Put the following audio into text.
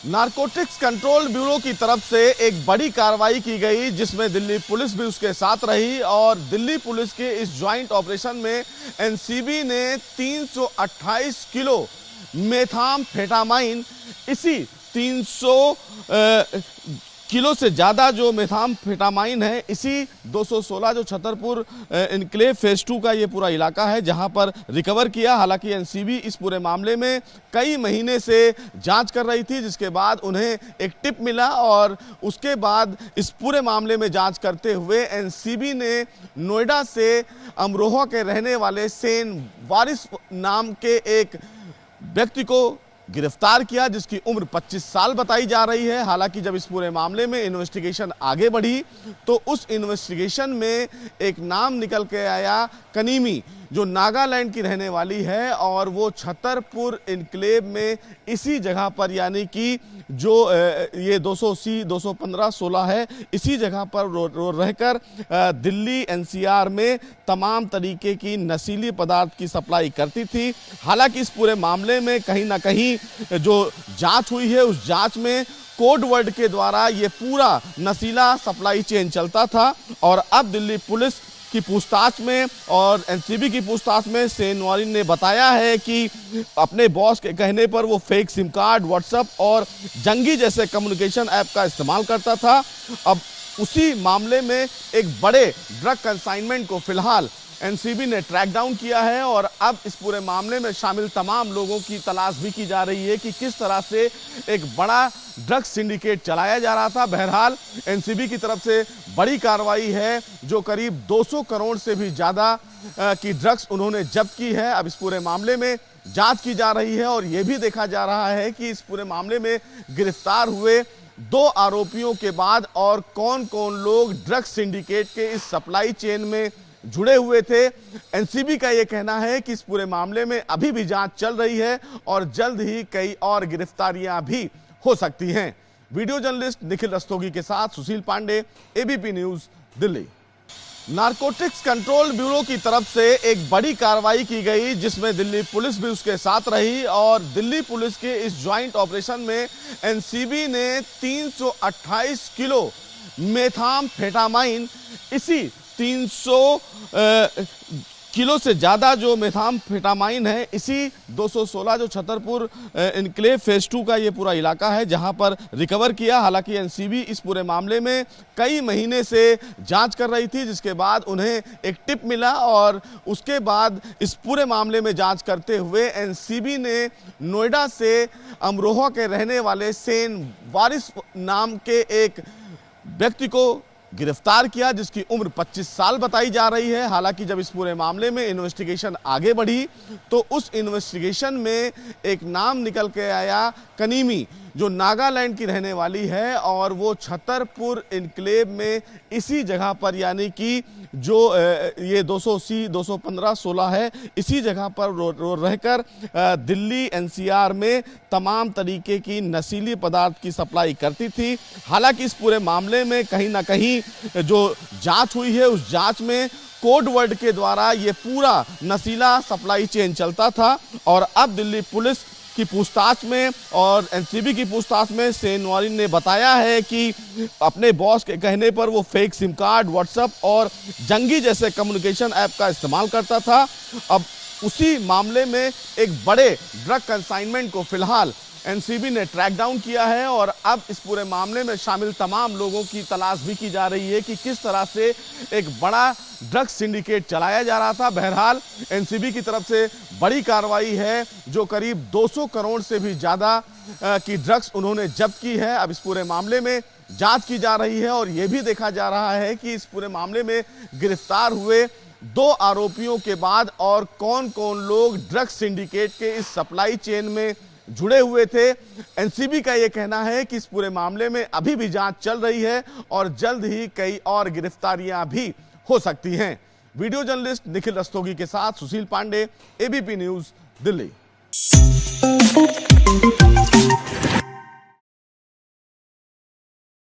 Narcotics Control Bureau की तरफ से एक बड़ी कार्रवाई की गई, जिसमें दिल्ली पुलिस भी उसके साथ रही और दिल्ली पुलिस के इस ज्वाइंट ऑपरेशन में एनसीबी ने 328 किलो मेथाम्फेटामाइन, इसी 300 किलो से ज़्यादा जो मेथाम्फेटामाइन है, इसी 216 जो छतरपुर इनक्लेव फेज 2 का ये पूरा इलाका है, जहां पर रिकवर किया। हालांकि एनसीबी इस पूरे मामले में कई महीने से जांच कर रही थी, जिसके बाद उन्हें एक टिप मिला और उसके बाद इस पूरे मामले में जांच करते हुए एनसीबी ने नोएडा से अमरोहा के रहने वाले सेन वारिस नाम के एक व्यक्ति को गिरफ्तार किया, जिसकी उम्र 25 साल बताई जा रही है। हालांकि जब इस पूरे मामले में इन्वेस्टिगेशन आगे बढ़ी तो उस इन्वेस्टिगेशन में एक नाम निकल के आया, कनीमी, जो नागालैंड की रहने वाली है और वो छतरपुर इनक्लेव में इसी जगह पर, यानी कि जो ये 280, 215, 16 है, इसी जगह पर रहकर दिल्ली एनसीआर में तमाम तरीके की नशीली पदार्थ की सप्लाई करती थी। हालांकि इस पूरे मामले में कहीं ना कहीं जो जांच हुई है, उस जांच में कोड वर्ड के द्वारा ये पूरा नशीला सप्लाई चेन चलता था और अब दिल्ली पुलिस की पूछताछ में और एनसीबी की पूछताछ में सेन वारिस ने बताया है कि अपने बॉस के कहने पर वो फेक सिम कार्ड, व्हाट्सएप और जंगी जैसे कम्युनिकेशन ऐप का इस्तेमाल करता था। अब उसी मामले में एक बड़े ड्रग कंसाइनमेंट को फिलहाल एनसीबी ने ट्रैक डाउन किया है और अब इस पूरे मामले में शामिल तमाम लोगों की तलाश भी की जा रही है कि किस तरह से एक बड़ा ड्रग्स सिंडिकेट चलाया जा रहा था। बहरहाल एनसीबी की तरफ से बड़ी कार्रवाई है, जो करीब 200 करोड़ से भी ज़्यादा की ड्रग्स उन्होंने जब्त की है। अब इस पूरे मामले में जांच की जा रही है और ये भी देखा जा रहा है कि इस पूरे मामले में गिरफ्तार हुए 2 आरोपियों के बाद और कौन कौन लोग ड्रग्स सिंडिकेट के इस सप्लाई चेन में जुड़े हुए थे। एनसीबी का यह कहना है कि इस पूरे मामले में अभी भी जांच चल रही है और जल्द ही कई और गिरफ्तारियां भी हो सकती हैं। वीडियो जर्नलिस्ट निखिल रस्तोगी के साथ Sushil Pandey, ABP News, Delhi. Narcotics Control Bureau की तरफ से एक बड़ी कार्रवाई की गई, जिसमें दिल्ली पुलिस भी उसके साथ रही और दिल्ली पुलिस के इस ज्वाइंट ऑपरेशन में एनसीबी ने 328 किलो मेथाम्फेटामाइन, इसी 300 किलो से ज़्यादा जो मेथाम्फेटामाइन है, इसी 216 जो छतरपुर इनक्लेव फेज 2 का ये पूरा इलाका है, जहां पर रिकवर किया। हालांकि एनसीबी इस पूरे मामले में कई महीने से जांच कर रही थी, जिसके बाद उन्हें एक टिप मिला और उसके बाद इस पूरे मामले में जांच करते हुए एनसीबी ने नोएडा से अमरोहा के रहने वाले सेन वारिस नाम के एक व्यक्ति को गिरफ्तार किया, जिसकी उम्र 25 साल बताई जा रही है। हालांकि जब इस पूरे मामले में इन्वेस्टिगेशन आगे बढ़ी तो उस इन्वेस्टिगेशन में एक नाम निकल के आया, कनीमी, जो नागालैंड की रहने वाली है और वो छतरपुर इनक्लेव में इसी जगह पर, यानी कि जो ये 280, 215, 16 है, इसी जगह पर रहकर दिल्ली एनसीआर में तमाम तरीके की नशीली पदार्थ की सप्लाई करती थी। हालांकि इस पूरे मामले में कहीं ना कहीं जो जांच हुई है, उस जांच में कोड वर्ड के द्वारा ये पूरा नशीला सप्लाई चेन चलता था और अब दिल्ली पुलिस की पूछताछ में और एनसीबी की पूछताछ में सेन वारिस ने बताया है कि अपने बॉस के कहने पर वो फेक सिम कार्ड, व्हाट्सएप और जंगी जैसे कम्युनिकेशन ऐप का इस्तेमाल करता था। अब उसी मामले में एक बड़े ड्रग कंसाइनमेंट को फिलहाल एनसीबी ने ट्रैक डाउन किया है और अब इस पूरे मामले में शामिल तमाम लोगों की तलाश भी की जा रही है कि किस तरह से एक बड़ा ड्रग्स सिंडिकेट चलाया जा रहा था। बहरहाल एनसीबी की तरफ से बड़ी कार्रवाई है, जो करीब 200 करोड़ से भी ज़्यादा की ड्रग्स उन्होंने जब्त की है। अब इस पूरे मामले में जांच की जा रही है और ये भी देखा जा रहा है कि इस पूरे मामले में गिरफ्तार हुए 2 आरोपियों के बाद और कौन कौन लोग ड्रग्स सिंडिकेट के इस सप्लाई चेन में जुड़े हुए थे। एनसीबी का यह कहना है कि इस पूरे मामले में अभी भी जांच चल रही है और जल्द ही कई और गिरफ्तारियां भी हो सकती हैं। वीडियो जर्नलिस्ट निखिल रस्तोगी के साथ सुशील पांडे, एबीपी न्यूज, दिल्ली।